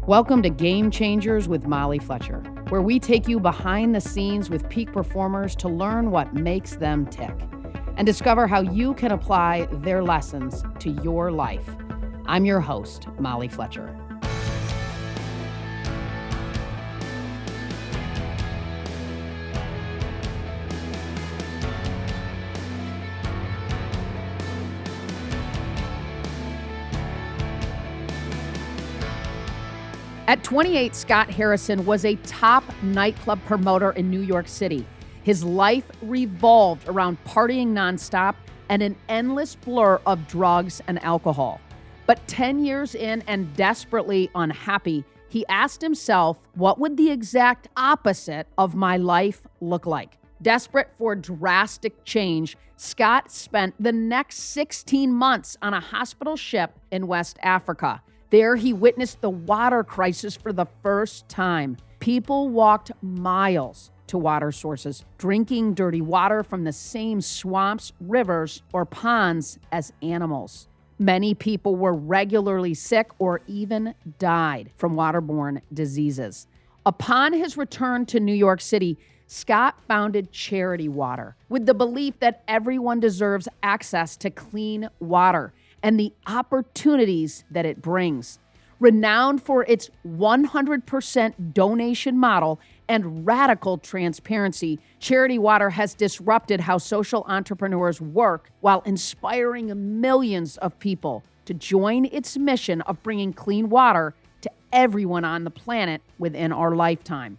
Welcome to Game Changers with Molly Fletcher, where we take you behind the scenes with peak performers to learn what makes them tick and discover how you can apply their lessons to your life. I'm your host, Molly Fletcher. At 28, Scott Harrison was a top nightclub promoter in New York City. His life revolved around partying nonstop and an endless blur of drugs and alcohol. But 10 years in and desperately unhappy, he asked himself, what would the exact opposite of my life look like? Desperate for drastic change, Scott spent the next 16 months on a hospital ship in West Africa. There, he witnessed the water crisis for the first time. People walked miles to water sources, drinking dirty water from the same swamps, rivers, or ponds as animals. Many people were regularly sick or even died from waterborne diseases. Upon his return to New York City, Scott founded Charity Water with the belief that everyone deserves access to clean water and the opportunities that it brings. Renowned for its 100% donation model and radical transparency, Charity Water has disrupted how social entrepreneurs work while inspiring millions of people to join its mission of bringing clean water to everyone on the planet within our lifetime.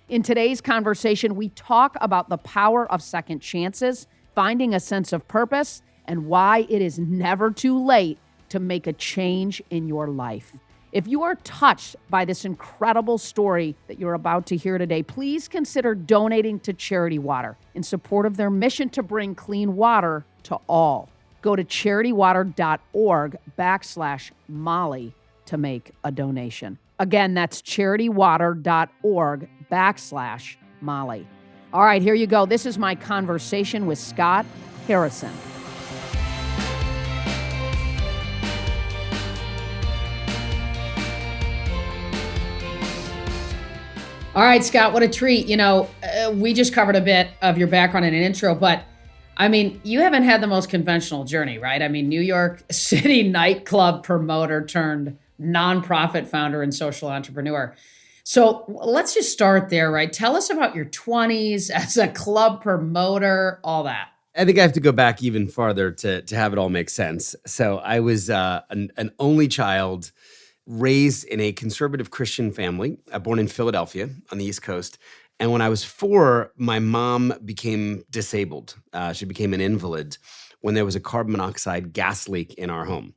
In today's conversation, we talk about the power of second chances, finding a sense of purpose, and why it is never too late to make a change in your life. If you are touched by this incredible story that you're about to hear today, please consider donating to Charity Water in support of their mission to bring clean water to all. Go to charitywater.org/Molly to make a donation. Again, that's charitywater.org/Molly. All right, here you go. This is my conversation with Scott Harrison. All right, Scott, what a treat. We just covered a bit of your background in an intro, but I mean, you haven't had the most conventional journey, right? I mean, New York City nightclub promoter turned nonprofit founder and social entrepreneur. So let's just start there, right? Tell us about your 20s as a club promoter, all that. I think I have to go back even farther to have it all make sense. So I was an only child raised in a conservative Christian family, born in Philadelphia on the East Coast. And when I was 4, my mom became disabled. She became an invalid when there was a carbon monoxide gas leak in our home.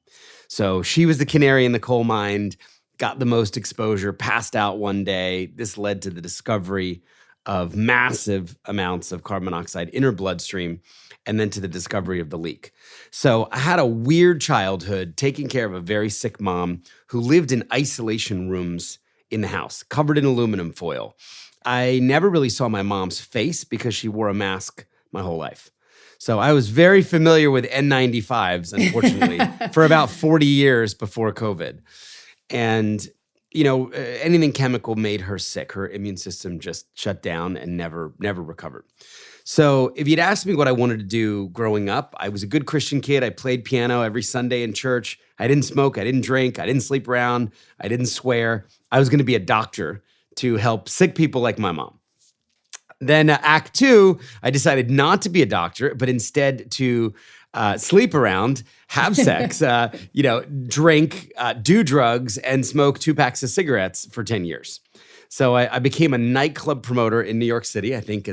So she was the canary in the coal mine, got the most exposure, passed out one day. This led to the discovery of massive amounts of carbon monoxide in her bloodstream, and then to the discovery of the leak. So I had a weird childhood taking care of a very sick mom who lived in isolation rooms in the house, covered in aluminum foil. I never really saw my mom's face because she wore a mask my whole life. So I was very familiar with N95s, unfortunately, for about 40 years before COVID. And anything chemical made her sick. Her immune system just shut down and never recovered. So if you'd asked me what I wanted to do growing up, I was a good Christian kid. I played piano every Sunday in church. I didn't smoke. I didn't drink. I didn't sleep around. I didn't swear. I was going to be a doctor to help sick people like my mom. Then Act 2, I decided not to be a doctor, but instead to sleep around, have sex, drink, do drugs, and smoke 2 packs of cigarettes for 10 years. So I became a nightclub promoter in New York City, I think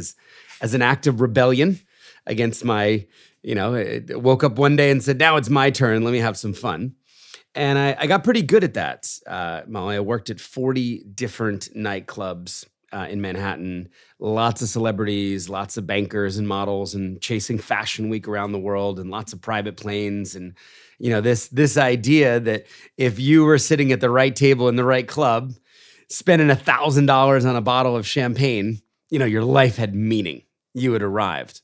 as an act of rebellion against my, woke up one day and said, now it's my turn, let me have some fun. And I got pretty good at that, Molly. I worked at 40 different nightclubs in Manhattan, lots of celebrities, lots of bankers and models, and chasing Fashion Week around the world, and lots of private planes. And, this idea that if you were sitting at the right table in the right club, spending $1,000 on a bottle of champagne, your life had meaning. You had arrived.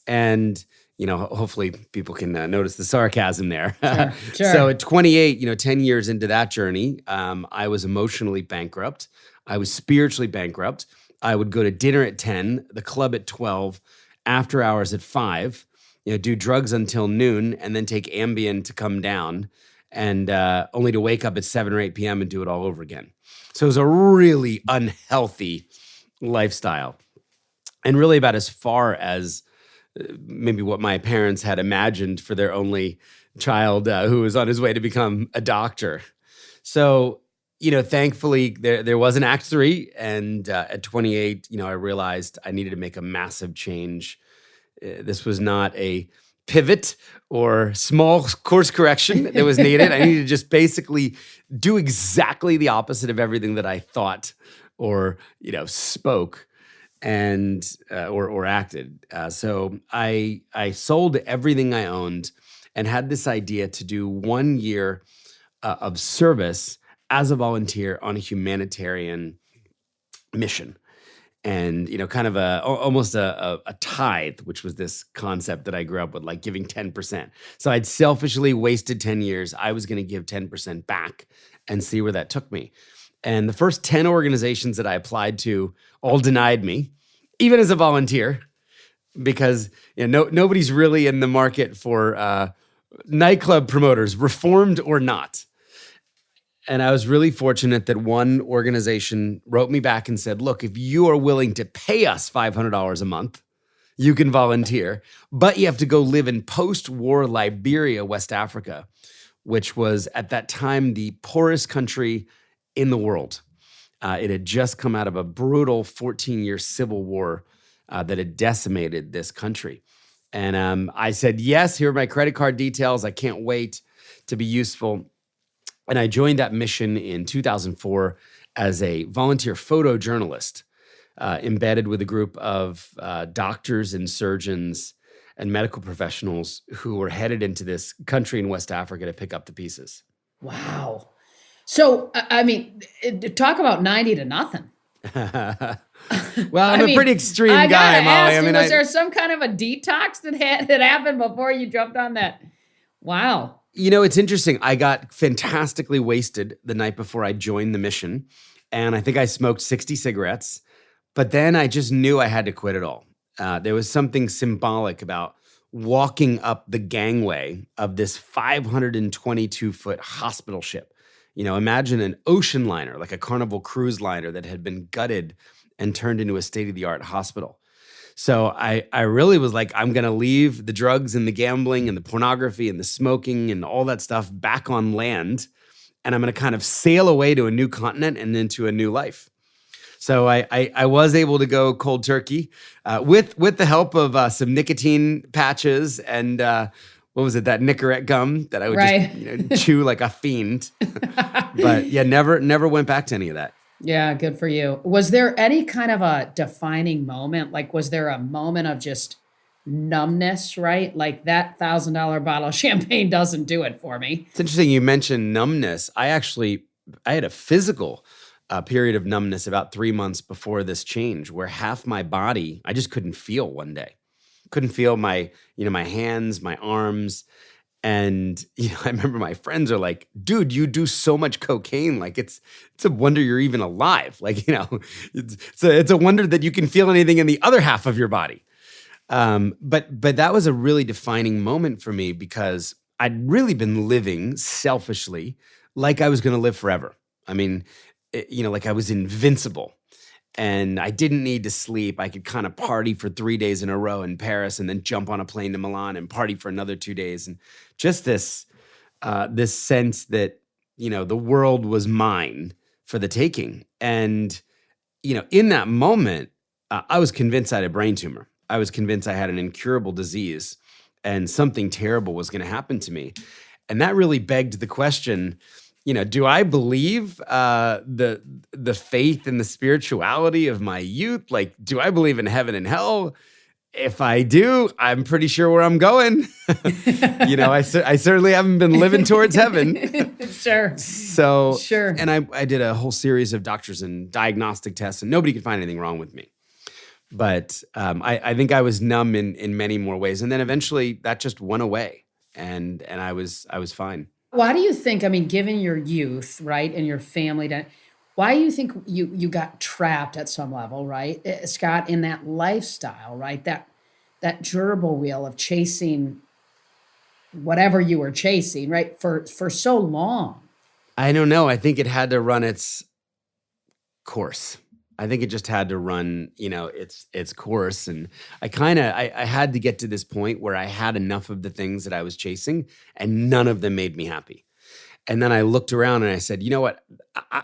And, hopefully people can notice the sarcasm there. Sure, So sure. at 28, 10 years into that journey, I was emotionally bankrupt. I was spiritually bankrupt. I would go to dinner at 10, the club at 12, after hours at 5, do drugs until noon, and then take Ambien to come down, and only to wake up at 7 or 8 p.m. and do it all over again. So it was a really unhealthy lifestyle, and really about as far as maybe what my parents had imagined for their only child who was on his way to become a doctor. So, thankfully there was an act 3. And at 28, I realized I needed to make a massive change. This was not a pivot or small course correction that was needed. I needed to just basically do exactly the opposite of everything that I thought or, spoke and or acted. So I sold everything I owned and had this idea to do 1 year of service as a volunteer on a humanitarian mission. And kind of almost a tithe, which was this concept that I grew up with, like giving 10%. So I'd selfishly wasted 10 years. I was going to give 10% back and see where that took me. And the first 10 organizations that I applied to all denied me, even as a volunteer, because nobody's really in the market for nightclub promoters, reformed or not. And I was really fortunate that one organization wrote me back and said, look, if you are willing to pay us $500 a month, you can volunteer, but you have to go live in post-war Liberia, West Africa, which was at that time the poorest country in the world. It had just come out of a brutal 14-year civil war that had decimated this country. And I said, yes, here are my credit card details. I can't wait to be useful. And I joined that mission in 2004 as a volunteer photojournalist, embedded with a group of doctors and surgeons and medical professionals who were headed into this country in West Africa to pick up the pieces. Wow. So, I mean, talk about 90 to nothing. Well, I'm a pretty extreme guy, Molly. Was there some kind of a detox that happened before you jumped on that? Wow. It's interesting. I got fantastically wasted the night before I joined the mission, and I think I smoked 60 cigarettes, but then I just knew I had to quit it all. There was something symbolic about walking up the gangway of this 522-foot hospital ship. Imagine an ocean liner, like a Carnival cruise liner that had been gutted and turned into a state-of-the-art hospital. So I really was like, I'm going to leave the drugs and the gambling and the pornography and the smoking and all that stuff back on land, and I'm going to kind of sail away to a new continent and into a new life. So I was able to go cold turkey with the help of some nicotine patches and what was it, that Nicorette gum that I would just chew like a fiend. But yeah, never went back to any of that. Yeah, good for you. Was there any kind of a defining moment? Like, was there a moment of just numbness, right? Like that $1,000 bottle of champagne doesn't do it for me. It's interesting you mentioned numbness. I had a physical period of numbness about 3 months before this change where half my body, I just couldn't feel one day. Couldn't feel my hands, my arms. And, I remember my friends are like, dude, you do so much cocaine. Like it's a wonder you're even alive. Like, it's a wonder that you can feel anything in the other half of your body. But that was a really defining moment for me because I'd really been living selfishly like I was going to live forever. I mean, like I was invincible. And I didn't need to sleep. I could kind of party for 3 days in a row in Paris and then jump on a plane to Milan and party for another 2 days. And just this sense that, the world was mine for the taking. And, in that moment, I was convinced I had a brain tumor. I was convinced I had an incurable disease and something terrible was going to happen to me. And that really begged the question, do I believe the faith and the spirituality of my youth? Like, do I believe in heaven and hell? If I do, I'm pretty sure where I'm going. I certainly haven't been living towards heaven. Sure. So, sure. And I did a whole series of doctors and diagnostic tests, and nobody could find anything wrong with me. But I think I was numb in many more ways, and then eventually that just went away, and I was fine. Why do you think, I mean, given your youth, right, and your family, why do you think you got trapped at some level, right, Scott, in that lifestyle, right? That gerbil wheel of chasing whatever you were chasing, right, for so long. I don't know. I think it had to run its course. I think it just had to run, its course. And I had to get to this point where I had enough of the things that I was chasing, and none of them made me happy. And then I looked around and I said, you know what?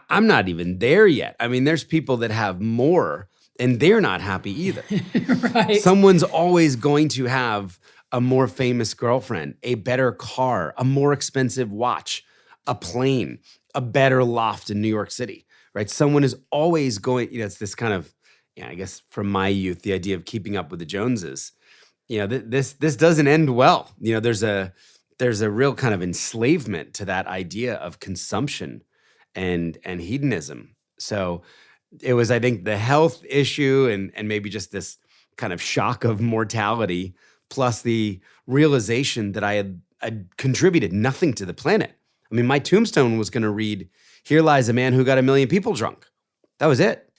I'm not even there yet. I mean, there's people that have more and they're not happy either. Right. Someone's always going to have a more famous girlfriend, a better car, a more expensive watch, a plane, a better loft in New York City, right? Someone is always going, it's this kind of, I guess from my youth, the idea of keeping up with the Joneses. This doesn't end well. There's a real kind of enslavement to that idea of consumption and hedonism. So it was, I think, the health issue and maybe just this kind of shock of mortality, plus the realization that I'd contributed nothing to the planet. I mean, my tombstone was going to read, "Here lies a man who got 1,000,000 people drunk." That was it.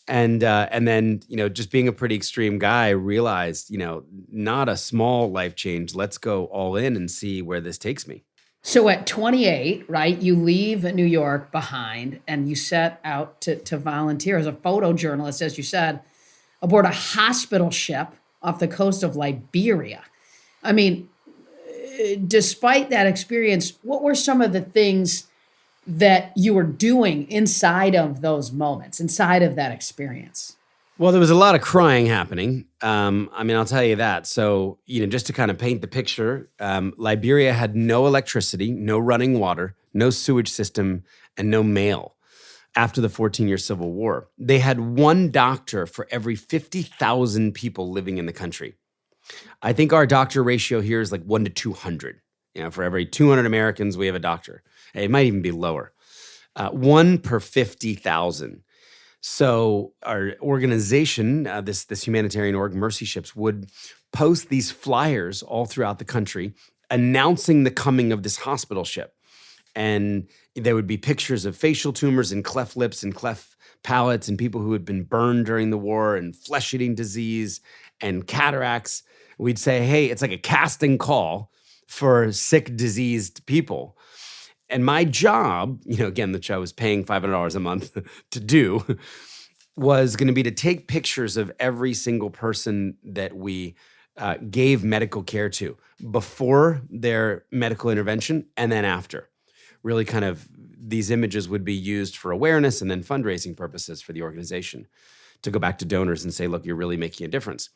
And then, just being a pretty extreme guy, I realized, not a small life change. Let's go all in and see where this takes me. So at 28, right, you leave New York behind and you set out to volunteer as a photojournalist, as you said, aboard a hospital ship off the coast of Liberia. I mean, despite that experience, what were some of the things that you were doing inside of those moments, inside of that experience? Well, there was a lot of crying happening. I'll tell you that. So, just to kind of paint the picture, Liberia had no electricity, no running water, no sewage system, and no mail after the 14-year Civil War. They had one doctor for every 50,000 people living in the country. I think our doctor ratio here is like 1 to 200. For every 200 Americans, we have a doctor. It might even be lower. 1 per 50,000. So our organization, this humanitarian org, Mercy Ships, would post these flyers all throughout the country announcing the coming of this hospital ship. And there would be pictures of facial tumors and cleft lips and cleft palates and people who had been burned during the war and flesh-eating disease and cataracts. We'd say, hey, it's like a casting call for sick, diseased people. And my job, again, which I was paying $500 a month to do, was going to be to take pictures of every single person that we gave medical care to before their medical intervention and then after. Really kind of these images would be used for awareness and then fundraising purposes for the organization to go back to donors and say, look, you're really making a difference.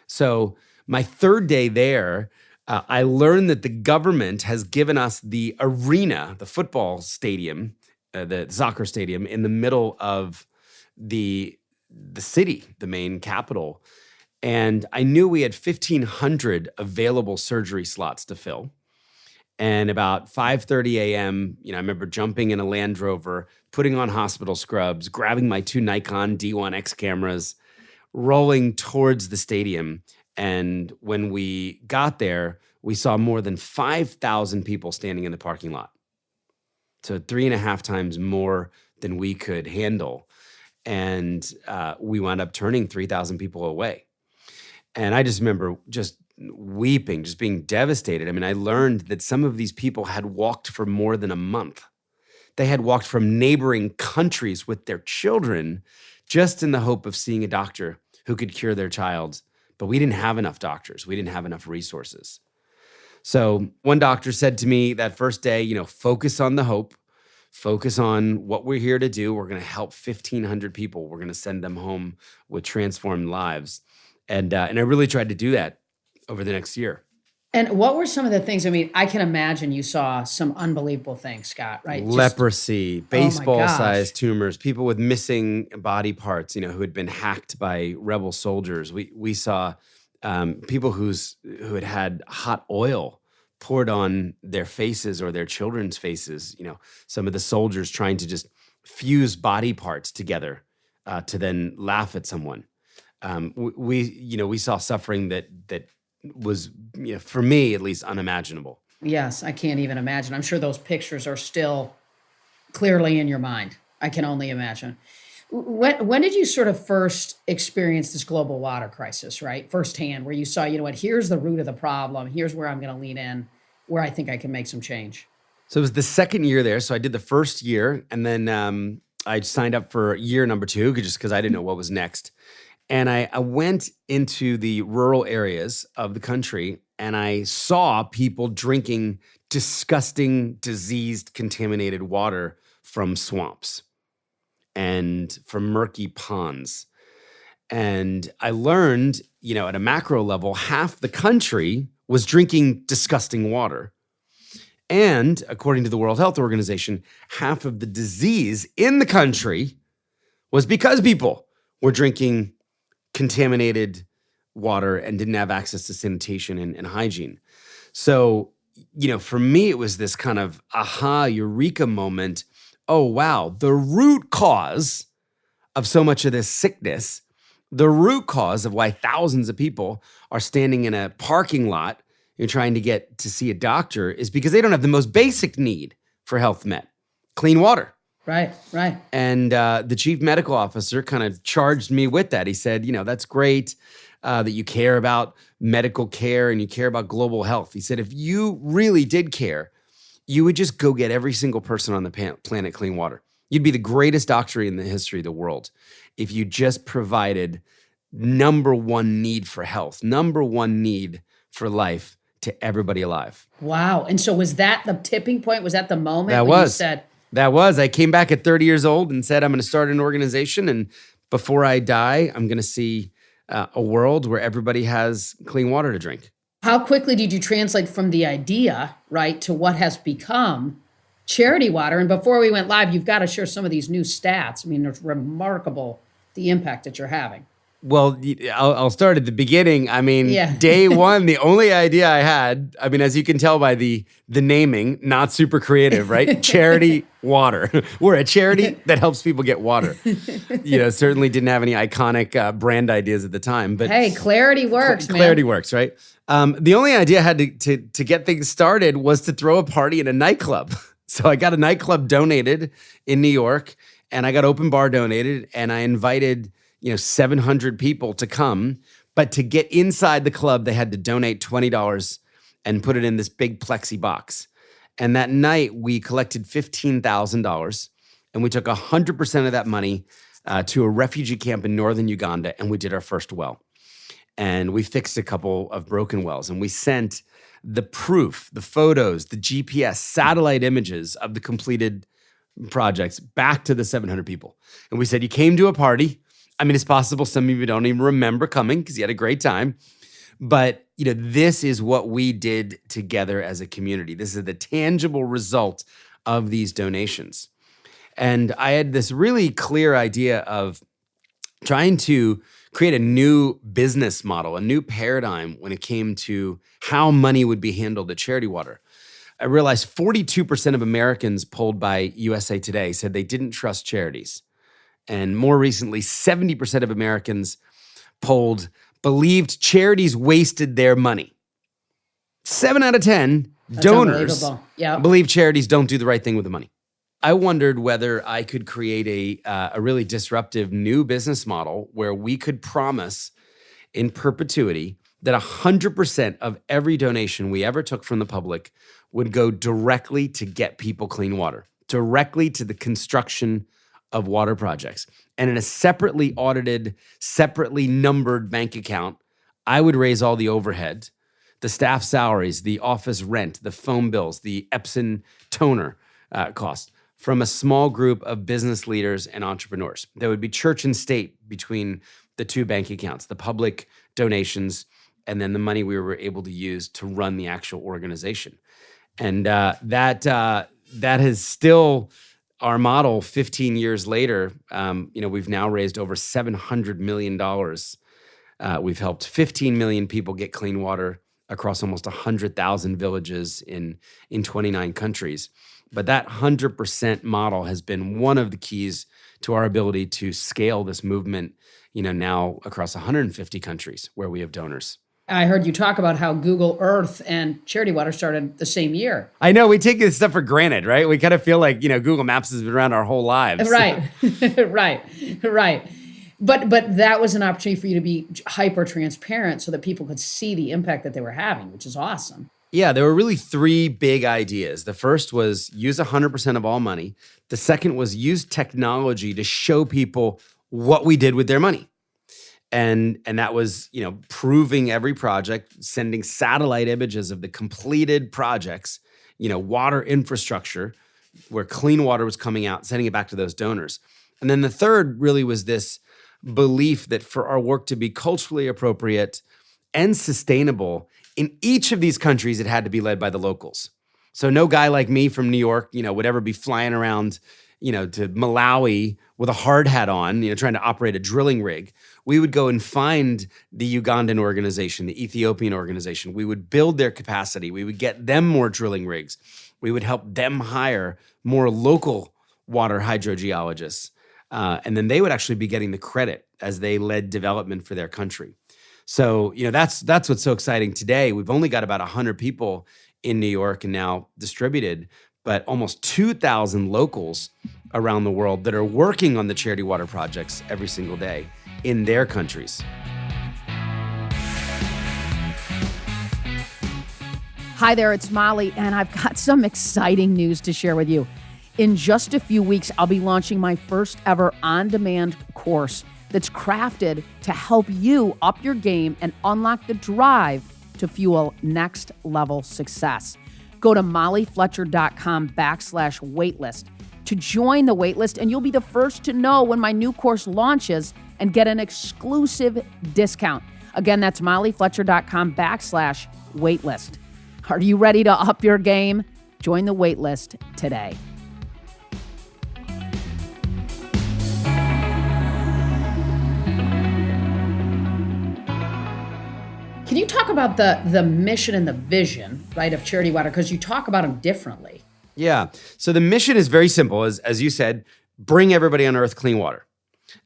So my third day there, I learned that the government has given us the arena, the football stadium, the soccer stadium in the middle of the city, the main capital. And I knew we had 1,500 available surgery slots to fill. And about 5:30 a.m., I remember jumping in a Land Rover, putting on hospital scrubs, grabbing my 2 Nikon D1X cameras, rolling towards the stadium. And when we got there, we saw more than 5,000 people standing in the parking lot. So 3.5 times more than we could handle. And we wound up turning 3,000 people away. And I just remember just weeping, just being devastated. I mean, I learned that some of these people had walked for more than a month. They had walked from neighboring countries with their children just in the hope of seeing a doctor who could cure their child. But we didn't have enough doctors. We didn't have enough resources. So one doctor said to me that first day, focus on the hope, focus on what we're here to do. We're going to help 1,500 people. We're going to send them home with transformed lives. And I really tried to do that over the next year. And what were some of the things? I mean, I can imagine you saw some unbelievable things, Scott, right? Leprosy, Oh my baseball-sized tumors, people with missing body parts, who had been hacked by rebel soldiers. We saw people who had hot oil poured on their faces or their children's faces. Some of the soldiers trying to just fuse body parts together to then laugh at someone. We saw suffering that was, for me at least, unimaginable. Yes, I can't even imagine. I'm sure those pictures are still clearly in your mind. I can only imagine. When did you sort of first experience this global water crisis, right? Firsthand, where you saw, you know what, here's the root of the problem. Here's where I'm going to lean in, where I think I can make some change. So it was the second year there. So I did the first year, and then I signed up for year number two just because I didn't know what was next. And I went into the rural areas of the country, and I saw people drinking disgusting, diseased, contaminated water from swamps and from murky ponds. And I learned, at a macro level, half the country was drinking disgusting water. And according to the World Health Organization, half of the disease in the country was because people were drinking contaminated water and didn't have access to sanitation and hygiene. So, for me, it was this kind of aha, eureka moment. Oh, wow, the root cause of so much of this sickness, the root cause of why thousands of people are standing in a parking lot and trying to get to see a doctor is because they don't have the most basic need for health met, clean water. Right. And the chief medical officer kind of charged me with that. He said, that's great that you care about medical care and you care about global health. He said, if you really did care, you would just go get every single person on the planet clean water. You'd be the greatest doctor in the history of the world if you just provided number one need for health, number one need for life to everybody alive. Wow. And so was that the tipping point? Was that the moment you said? That was. I came back at 30 years old and said, I'm going to start an organization. And before I die, I'm going to see a world where everybody has clean water to drink. How quickly did you translate from the idea, right, to what has become Charity Water? And before we went live, you've got to share some of these new stats. I mean, it's remarkable the impact that you're having. Well, I'll start at the beginning. I mean, day one, the only idea I had, as you can tell by the naming, not super creative, right? Charity Water. We're a charity that helps people get water. Certainly didn't have any iconic brand ideas at the time. But hey, clarity works, man. Clarity works, right? The only idea I had to get things started was to throw a party in a nightclub. So I got a nightclub donated in New York, and I got open bar donated, and I invited 700 people to come. But to get inside the club, they had to donate $20 and put it in this big plexi box. And that night, we collected $15,000, and we took 100% of that money to a refugee camp in northern Uganda, and we did our first well. And we fixed a couple of broken wells, and we sent the proof, the photos, the GPS, satellite images of the completed projects back to the 700 people. And we said, you came to a party. It's possible some of you don't even remember coming because you had a great time. But, this is what we did together as a community. This is the tangible result of these donations. And I had this really clear idea of trying to create a new business model, a new paradigm when it came to how money would be handled at Charity Water. I realized 42% of Americans polled by USA Today said they didn't trust charities. And more recently, 70% of Americans polled believed charities wasted their money. 7 out of 10 donors believe charities don't do the right thing with the money. I wondered whether I could create a really disruptive new business model where we could promise in perpetuity that 100% of every donation we ever took from the public would go directly to get people clean water, directly to the construction of water projects. And in a separately audited, separately numbered bank account, I would raise all the overhead, the staff salaries, the office rent, the phone bills, the Epson toner cost from a small group of business leaders and entrepreneurs. There would be church and state between the two bank accounts, the public donations, and then the money we were able to use to run the actual organization. And that is still our model 15 years later. We've now raised over $700 million. We've helped 15 million people get clean water across almost 100,000 villages in 29 countries. But that 100% model has been one of the keys to our ability to scale this movement, now across 150 countries where we have donors. I heard you talk about how Google Earth and Charity Water started the same year. I know we take this stuff for granted, right? We kind of feel like, Google Maps has been around our whole lives. Right, right. But that was an opportunity for you to be hyper transparent so that people could see the impact that they were having, which is awesome. Yeah, there were really three big ideas. The first was use 100% of all money. The second was use technology to show people what we did with their money. And that was, proving every project, sending satellite images of the completed projects, water infrastructure, where clean water was coming out, sending it back to those donors. And then the third really was this belief that for our work to be culturally appropriate and sustainable, in each of these countries, it had to be led by the locals. So no guy like me from New York, would ever be flying around, to Malawi with a hard hat on, trying to operate a drilling rig. We would go and find the Ugandan organization, the Ethiopian organization. We would build their capacity. We would get them more drilling rigs. We would help them hire more local water hydrogeologists. And then they would actually be getting the credit as they led development for their country. So, that's what's so exciting today. We've only got about 100 people in New York and now distributed, but almost 2,000 locals around the world that are working on the Charity Water projects every single day in their countries. Hi there, it's Molly, and I've got some exciting news to share with you. In just a few weeks, I'll be launching my first ever on-demand course that's crafted to help you up your game and unlock the drive to fuel next level success. Go to mollyfletcher.com/waitlist to join the waitlist, and you'll be the first to know when my new course launches and get an exclusive discount. Again, that's mollyfletcher.com/waitlist. Are you ready to up your game? Join the waitlist today. Can you talk about the mission and the vision, right, of Charity Water? Because you talk about them differently. Yeah. So the mission is very simple. As you said, bring everybody on earth clean water.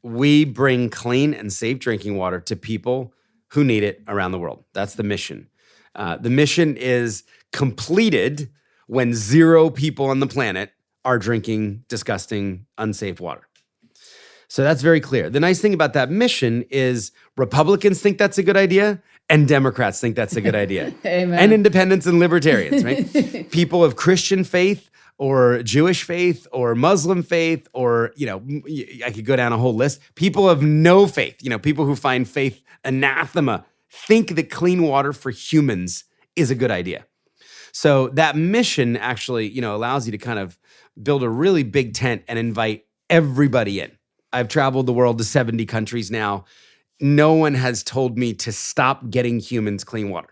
We bring clean and safe drinking water to people who need it around the world. That's the mission. The mission is completed when 0 people on the planet are drinking disgusting, unsafe water. So that's very clear. The nice thing about that mission is Republicans think that's a good idea and Democrats think that's a good idea. Amen. And independents and libertarians, right? People of Christian faith or Jewish faith or Muslim faith or, I could go down a whole list. People of no faith, people who find faith anathema, think that clean water for humans is a good idea. So that mission actually, allows you to kind of build a really big tent and invite everybody in. I've traveled the world to 70 countries now. No one has told me to stop getting humans clean water.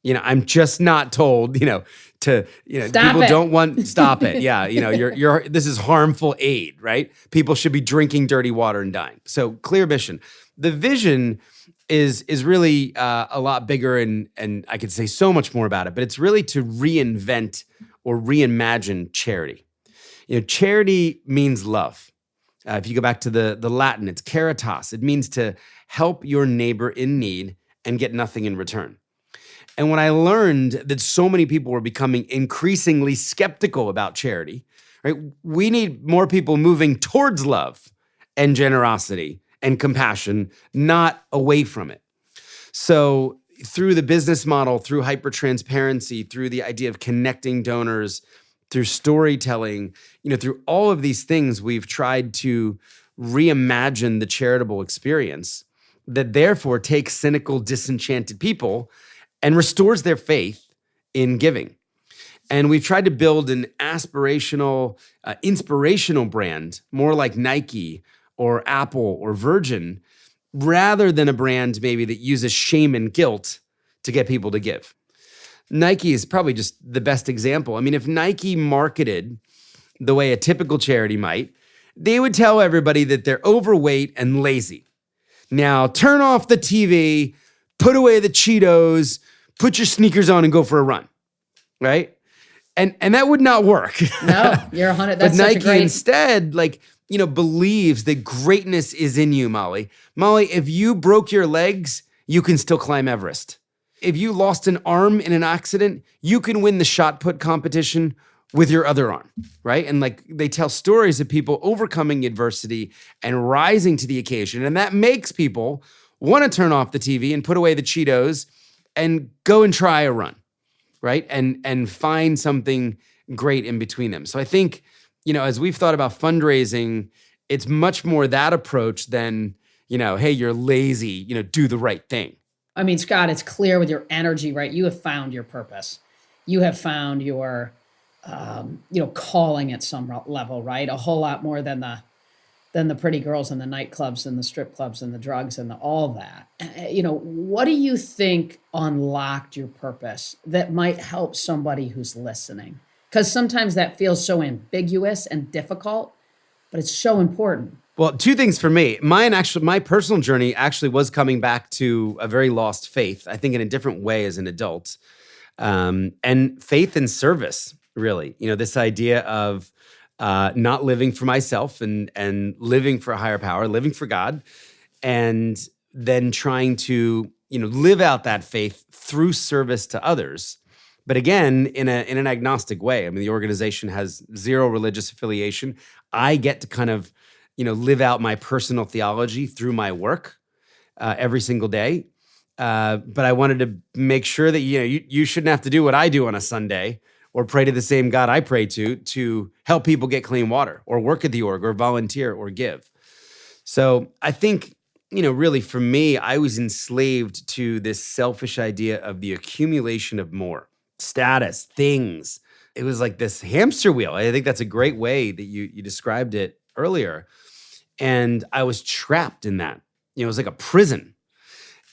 I'm just not told, stop people it. Don't want, stop it. Yeah. This is harmful aid, right? People should be drinking dirty water and dying. So clear mission. The vision is really a lot bigger and I could say so much more about it, but it's really to reinvent or reimagine charity. Charity means love. If you go back to the Latin, it's caritas. It means to help your neighbor in need and get nothing in return. And when I learned that so many people were becoming increasingly skeptical about charity, right? We need more people moving towards love and generosity and compassion, not away from it. So through the business model, through hyper-transparency, through the idea of connecting donors, through storytelling, through all of these things, we've tried to reimagine the charitable experience that therefore takes cynical, disenchanted people and restores their faith in giving. And we've tried to build an aspirational, inspirational brand, more like Nike or Apple or Virgin, rather than a brand maybe that uses shame and guilt to get people to give. Nike is probably just the best example. I mean, if Nike marketed the way a typical charity might, they would tell everybody that they're overweight and lazy. Now, turn off the TV, put away the Cheetos, put your sneakers on and go for a run, right? And that would not work. No, you're 100. But That's such a Nike great. instead, believes that greatness is in you, Molly. Molly, if you broke your legs, you can still climb Everest. If you lost an arm in an accident, you can win the shot put competition with your other arm, right? And they tell stories of people overcoming adversity and rising to the occasion. And that makes people want to turn off the TV and put away the Cheetos and go and try a run, right? And find something great in between them. So I think, as we've thought about fundraising, it's much more that approach than, hey, you're lazy, do the right thing. I mean, Scott, it's clear with your energy, right? You have found your purpose. You have found your, calling at some level, right? A whole lot more than the pretty girls and the nightclubs and the strip clubs and the drugs and all that. What do you think unlocked your purpose that might help somebody who's listening? Because sometimes that feels so ambiguous and difficult, but it's so important. Well, two things for me. My personal journey actually was coming back to a very lost faith, I think in a different way as an adult. And faith and service, really. This idea of not living for myself and living for a higher power, living for God, and then trying to, live out that faith through service to others. But again, in an agnostic way. I mean, the organization has zero religious affiliation. I get to kind of, live out my personal theology through my work every single day. But I wanted to make sure that, you shouldn't have to do what I do on a Sunday or pray to the same God I pray to help people get clean water or work at the org or volunteer or give. So I think, really for me, I was enslaved to this selfish idea of the accumulation of more status, things. It was like this hamster wheel. I think that's a great way that you described it earlier. And I was trapped in that. It was like a prison.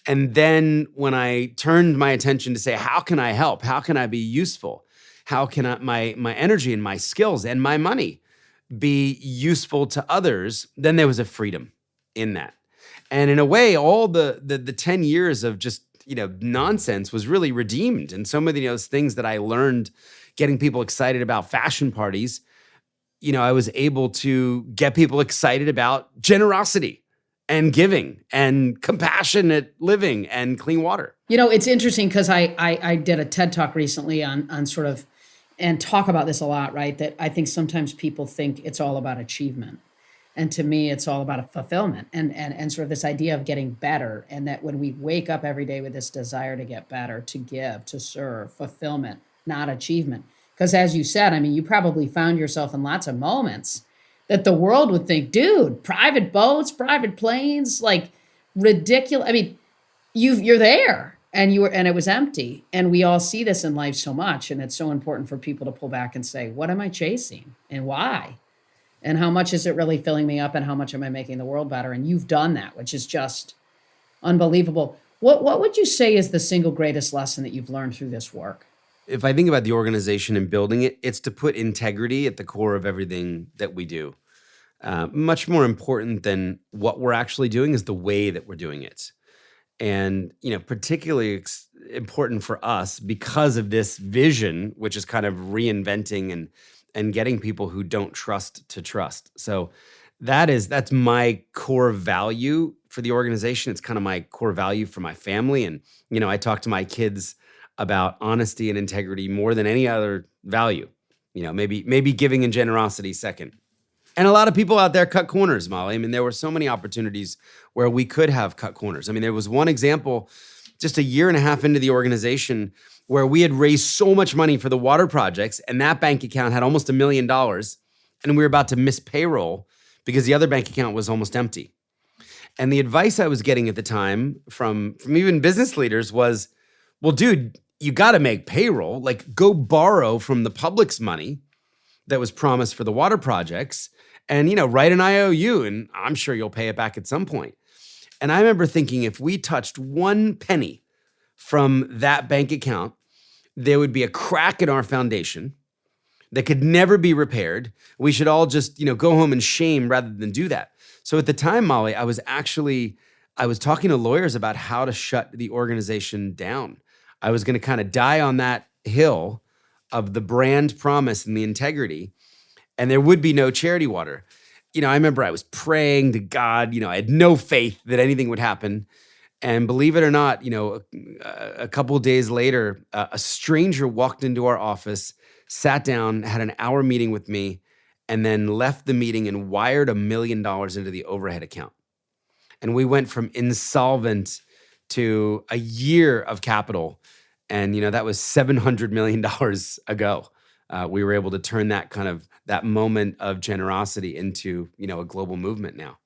And then when I turned my attention to say, how can I help? How can I be useful? How can my energy and my skills and my money be useful to others? Then there was a freedom in that. And in a way, all the 10 years of just, nonsense was really redeemed. And so many of those things that I learned getting people excited about fashion parties, I was able to get people excited about generosity and giving and compassionate living and clean water. It's interesting because I did a TED Talk recently on sort of, and talk about this a lot, right? That I think sometimes people think it's all about achievement. And to me, it's all about a fulfillment and sort of this idea of getting better. And that when we wake up every day with this desire to get better, to give, to serve, fulfillment, not achievement. Because as you said, I mean, you probably found yourself in lots of moments that the world would think, dude, private boats, private planes, like ridiculous. I mean, you're there and it was empty. And we all see this in life so much. And it's so important for people to pull back and say, what am I chasing and why? And how much is it really filling me up and how much am I making the world better? And you've done that, which is just unbelievable. What would you say is the single greatest lesson that you've learned through this work? If I think about the organization and building it, it's to put integrity at the core of everything that we do. Much more important than what we're actually doing is the way that we're doing it. And, particularly important for us because of this vision, which is kind of reinventing and getting people who don't trust to trust. So that's my core value for the organization. It's kind of my core value for my family. And, I talk to my kids about honesty and integrity more than any other value. Maybe giving and generosity second. And a lot of people out there cut corners, Molly. I mean, there were so many opportunities where we could have cut corners. I mean, there was one example just a year and a half into the organization where we had raised so much money for the water projects and that bank account had almost $1 million and we were about to miss payroll because the other bank account was almost empty. And the advice I was getting at the time from even business leaders was, well, dude, you got to make payroll. Like, go borrow from the public's money that was promised for the water projects and, write an IOU and I'm sure you'll pay it back at some point. And I remember thinking if we touched one penny from that bank account, there would be a crack in our foundation that could never be repaired. We should all just, go home in shame rather than do that. So at the time, Molly, I was talking to lawyers about how to shut the organization down. I was going to kind of die on that hill of the brand promise and the integrity, and there would be no charity water. I remember I was praying to God. I had no faith that anything would happen. And believe it or not, a couple of days later, a stranger walked into our office, sat down, had an hour meeting with me, and then left the meeting and wired $1 million into the overhead account. And we went from insolvent to a year of capital. And, that was $700 million ago. We were able to turn that moment of generosity into, a global movement now.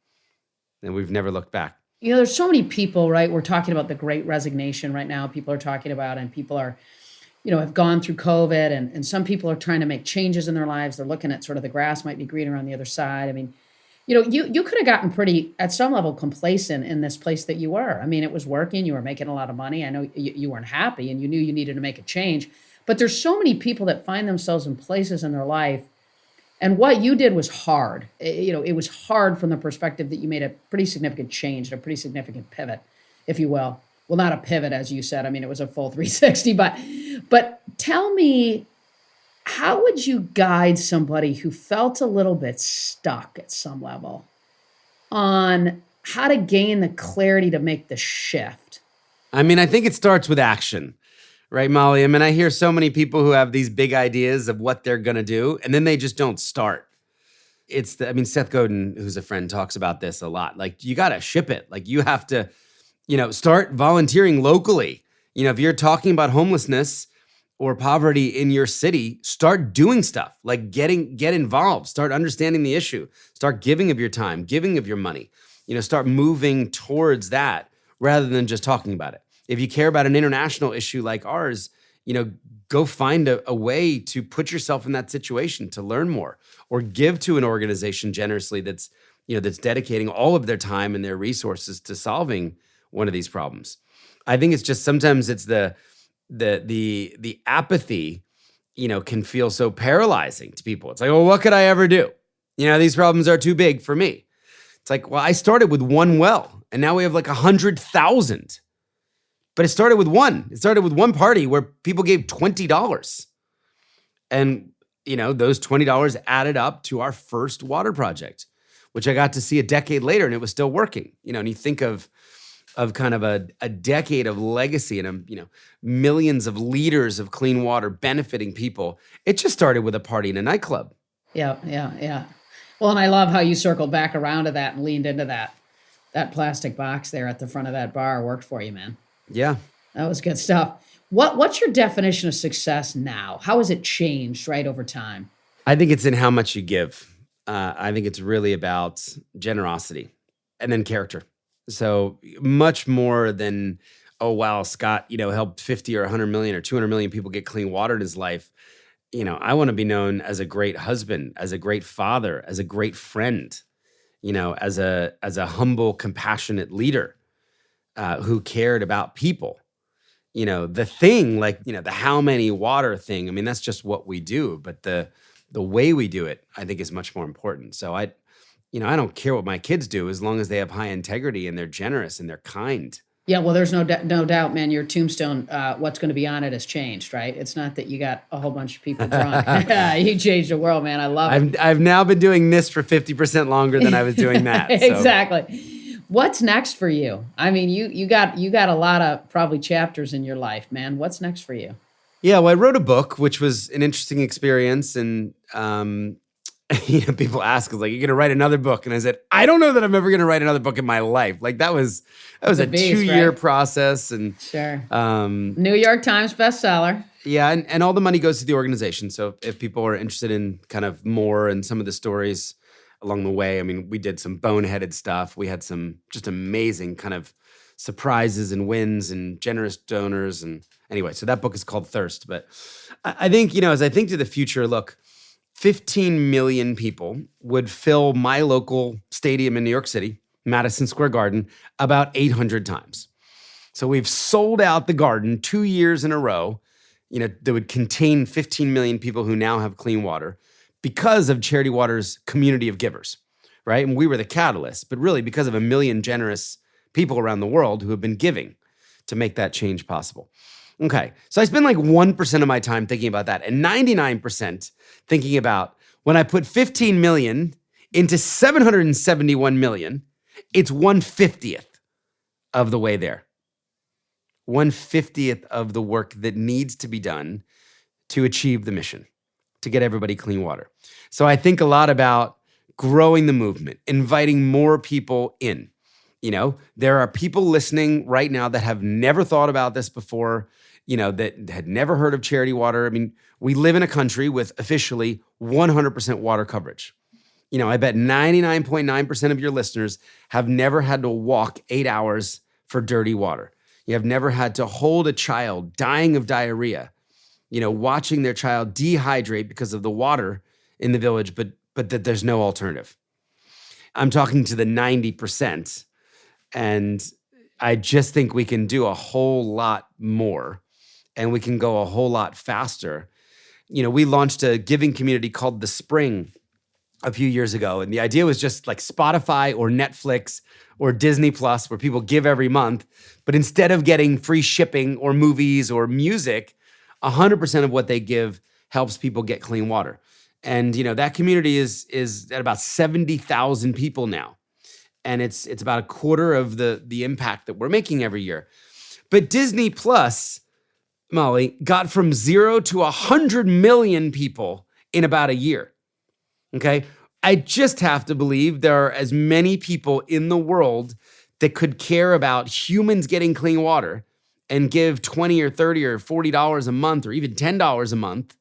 And we've never looked back. There's so many people, right? We're talking about the great resignation right now. People are talking about, and people are, have gone through COVID, and some people are trying to make changes in their lives. They're looking at sort of the grass might be greener on the other side. I mean, you could have gotten pretty, at some level, complacent in this place that you were. I mean, it was working. You were making a lot of money. I know you weren't happy, and you knew you needed to make a change. But there's so many people that find themselves in places in their life. And what you did was hard. It was hard from the perspective that you made a pretty significant change, a pretty significant pivot, if you will. Well, not a pivot, as you said. I mean, it was a full 360. But tell me, how would you guide somebody who felt a little bit stuck at some level on how to gain the clarity to make the shift? I mean, I think it starts with action. Right, Molly? I mean, I hear so many people who have these big ideas of what they're going to do, and then they just don't start. Seth Godin, who's a friend, talks about this a lot. Like, you got to ship it. Like, you have to, start volunteering locally. If you're talking about homelessness or poverty in your city, start doing stuff. Like, get involved. Start understanding the issue. Start giving of your time, giving of your money. Start moving towards that rather than just talking about it. If you care about an international issue like ours, go find a way to put yourself in that situation, to learn more, or give to an organization generously that's dedicating all of their time and their resources to solving one of these problems. I think it's just sometimes it's the apathy, can feel so paralyzing to people. It's like, well, what could I ever do? These problems are too big for me. It's like, well, I started with one well, and now we have like 100,000. But it started with one. It started with one party where people gave $20. And, those $20 added up to our first water project, which I got to see a decade later, and it was still working. And you think of kind of a decade of legacy and, millions of liters of clean water benefiting people. It just started with a party in a nightclub. Yeah. Well, and I love how you circled back around to that and leaned into that. That plastic box there at the front of that bar worked for you, man. Yeah. That was good stuff. What's your definition of success now? How has it changed over time? I think it's in how much you give. I think it's really about generosity and then character. So much more than, oh, wow, Scott, helped 50 or 100 million or 200 million people get clean water in his life. I want to be known as a great husband, as a great father, as a great friend, as a humble, compassionate leader. Who cared about people. The thing, like, the how many water thing, I mean, that's just what we do. But the way we do it, I think, is much more important. So I don't care what my kids do as long as they have high integrity and they're generous and they're kind. Yeah, well, there's no doubt, man. Your tombstone, what's going to be on it has changed, right? It's not that you got a whole bunch of people drunk. You changed the world, man. I love it. I've now been doing this for 50% longer than I was doing that. So. Exactly. What's next for you? I mean, you got a lot of probably chapters in your life, man. What's next for you? Yeah, well, I wrote a book, which was an interesting experience, and people ask, like, "You're gonna write another book?" And I said, "I don't know that I'm ever gonna write another book in my life." Like that was a 2-year process, and sure, New York Times bestseller. Yeah, and all the money goes to the organization. So if people are interested in kind of more and some of the stories along the way, I mean, we did some boneheaded stuff. We had some just amazing kind of surprises and wins and generous donors. And anyway, so that book is called Thirst. But I think, as I think to the future, look, 15 million people would fill my local stadium in New York City, Madison Square Garden, about 800 times. So we've sold out the Garden 2 years in a row, that would contain 15 million people who now have clean water, because of Charity Water's community of givers, right? And we were the catalyst, but really because of 1 million generous people around the world who have been giving to make that change possible. Okay. So I spend like 1% of my time thinking about that and 99% thinking about when I put 15 million into 771 million, it's 1/50th of the way there. 1/50th of the work that needs to be done to achieve the mission, to get everybody clean water. So I think a lot about growing the movement, inviting more people in. There are people listening right now that have never thought about this before, that had never heard of charity water. I mean, we live in a country with officially 100% water coverage. I bet 99.9% of your listeners have never had to walk 8 hours for dirty water. You have never had to hold a child dying of diarrhea, watching their child dehydrate because of the water in the village, but that there's no alternative. I'm talking to the 90%, and I just think we can do a whole lot more, and we can go a whole lot faster. We launched a giving community called The Spring a few years ago, and the idea was just like Spotify or Netflix or Disney Plus, where people give every month, but instead of getting free shipping or movies or music, 100% of what they give helps people get clean water. And that community is at about 70,000 people now, and it's about a quarter of the impact that we're making every year. But Disney Plus, Molly, got from 0 to 100 million people in about a year. Okay, I just have to believe there are as many people in the world that could care about humans getting clean water and give $20 or $30 or $40 a month or even $10 a month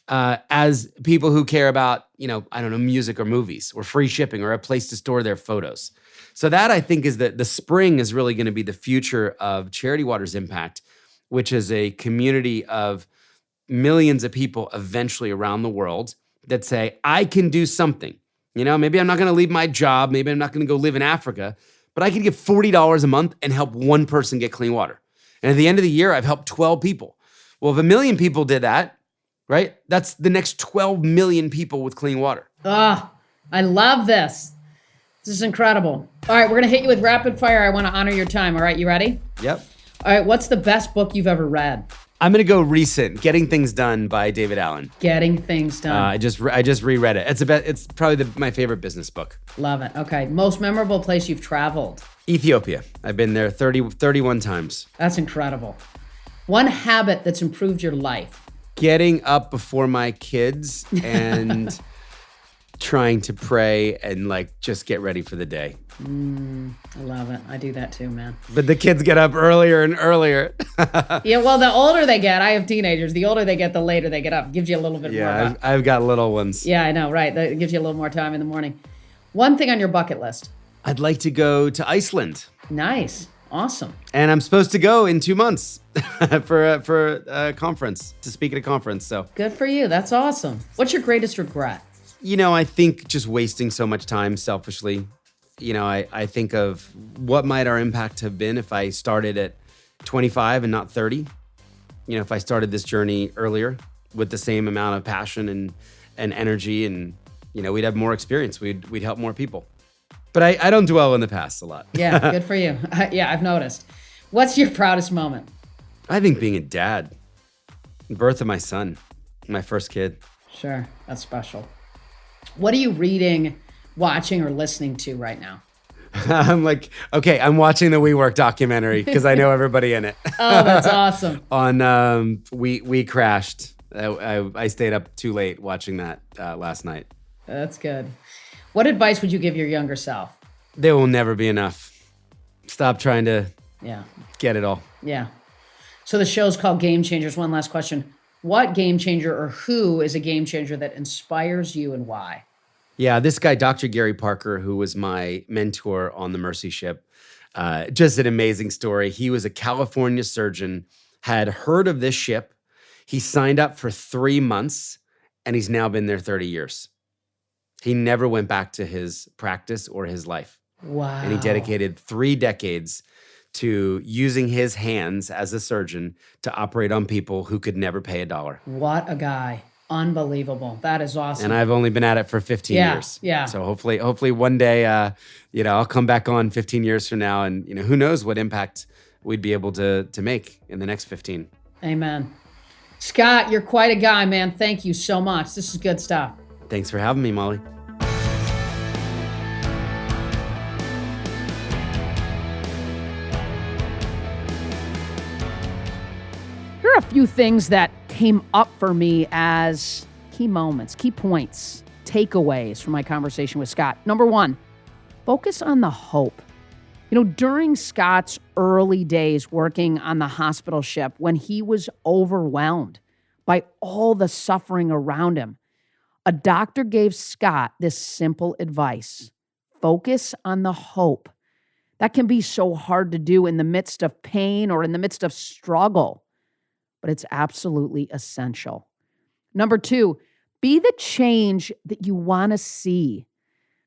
as people who care about, music or movies or free shipping or a place to store their photos. So that, I think, is the Spring is really going to be the future of Charity Water's impact, which is a community of millions of people eventually around the world that say, I can do something. Maybe I'm not going to leave my job. Maybe I'm not going to go live in Africa, but I can give $40 a month and help one person get clean water. And at the end of the year, I've helped 12 people. Well, if 1 million people did that, right? That's the next 12 million people with clean water. I love this. This is incredible. All right, we're going to hit you with rapid fire. I want to honor your time. All right, you ready? Yep. All right, what's the best book you've ever read? I'm going to go recent, Getting Things Done by David Allen. Getting Things Done. I just reread it. It's probably my favorite business book. Love it. Okay. Most memorable place you've traveled? Ethiopia. I've been there 31 times. That's incredible. One habit that's improved your life? Getting up before my kids and trying to pray and just get ready for the day. I love it. I do that too, man. But the kids get up earlier and earlier. Yeah, well, the older they get, I have teenagers, the older they get, the later they get up. Gives you a little bit more. Yeah, I've got little ones. Yeah, I know, right. That gives you a little more time in the morning. One thing on your bucket list? I'd like to go to Iceland. Nice. Awesome. And I'm supposed to go in 2 months for a conference, to speak at a conference. So good for you. That's awesome. What's your greatest regret? I think just wasting so much time selfishly. I think of what might our impact have been if I started at 25 and not 30. If I started this journey earlier with the same amount of passion and energy, and we'd have more experience. We'd help more people. But I don't dwell in the past a lot. Yeah, good for you. Yeah, I've noticed. What's your proudest moment? I think being a dad. The birth of my son, my first kid. Sure, that's special. What are you reading, watching, or listening to right now? I'm I'm watching the WeWork documentary because I know everybody in it. Oh, that's awesome. On We Crashed. I stayed up too late watching that last night. That's good. What advice would you give your younger self? There will never be enough. Stop trying to get it all. Yeah. So the show's called Game Changers. One last question. What game changer or who is a game changer that inspires you and why? Yeah, this guy, Dr. Gary Parker, who was my mentor on the Mercy Ship, just an amazing story. He was a California surgeon, had heard of this ship. He signed up for 3 months, and he's now been there 30 years. He never went back to his practice or his life. Wow. And he dedicated 3 decades to using his hands as a surgeon to operate on people who could never pay $1. What a guy. Unbelievable. That is awesome. And I've only been at it for 15 years. Yeah. So hopefully one day, I'll come back on 15 years from now and, who knows what impact we'd be able to make in the next 15. Amen. Scott, you're quite a guy, man. Thank you so much. This is good stuff. Thanks for having me, Molly. Here are a few things that came up for me as key moments, key points, takeaways from my conversation with Scott. Number one, focus on the hope. During Scott's early days working on the hospital ship, when he was overwhelmed by all the suffering around him, a doctor gave Scott this simple advice: focus on the hope. That can be so hard to do in the midst of pain or in the midst of struggle, but it's absolutely essential. Number two, be the change that you want to see.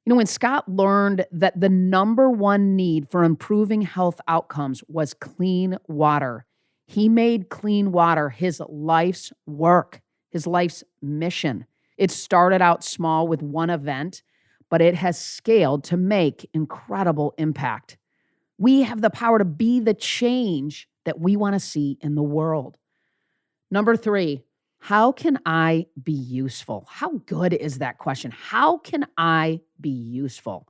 When Scott learned that the number one need for improving health outcomes was clean water, he made clean water his life's work, his life's mission. It started out small with one event, but it has scaled to make incredible impact. We have the power to be the change that we want to see in the world. Number three, how can I be useful? How good is that question? How can I be useful?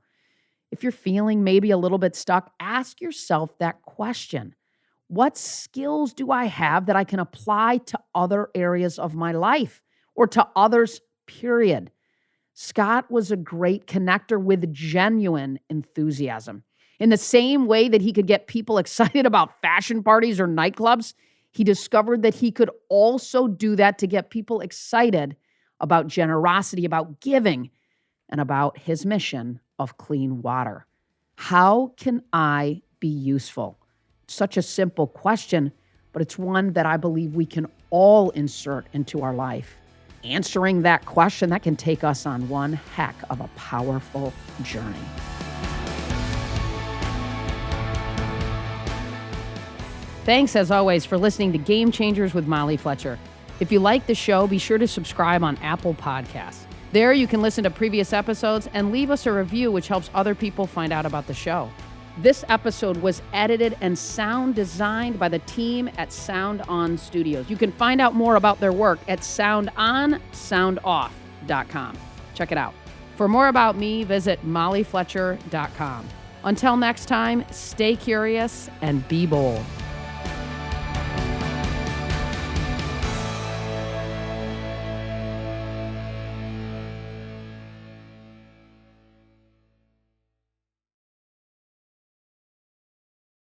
If you're feeling maybe a little bit stuck, ask yourself that question. What skills do I have that I can apply to other areas of my life or to others, period? Scott was a great connector with genuine enthusiasm. In the same way that he could get people excited about fashion parties or nightclubs, he discovered that he could also do that to get people excited about generosity, about giving, and about his mission of clean water. How can I be useful? Such a simple question, but it's one that I believe we can all insert into our life. Answering that question, that can take us on one heck of a powerful journey. Thanks, as always, for listening to Game Changers with Molly Fletcher. If you like the show, be sure to subscribe on Apple Podcasts. There you can listen to previous episodes and leave us a review, which helps other people find out about the show. This episode was edited and sound designed by the team at Sound On Studios. You can find out more about their work at soundonsoundoff.com. Check it out. For more about me, visit mollyfletcher.com. Until next time, stay curious and be bold.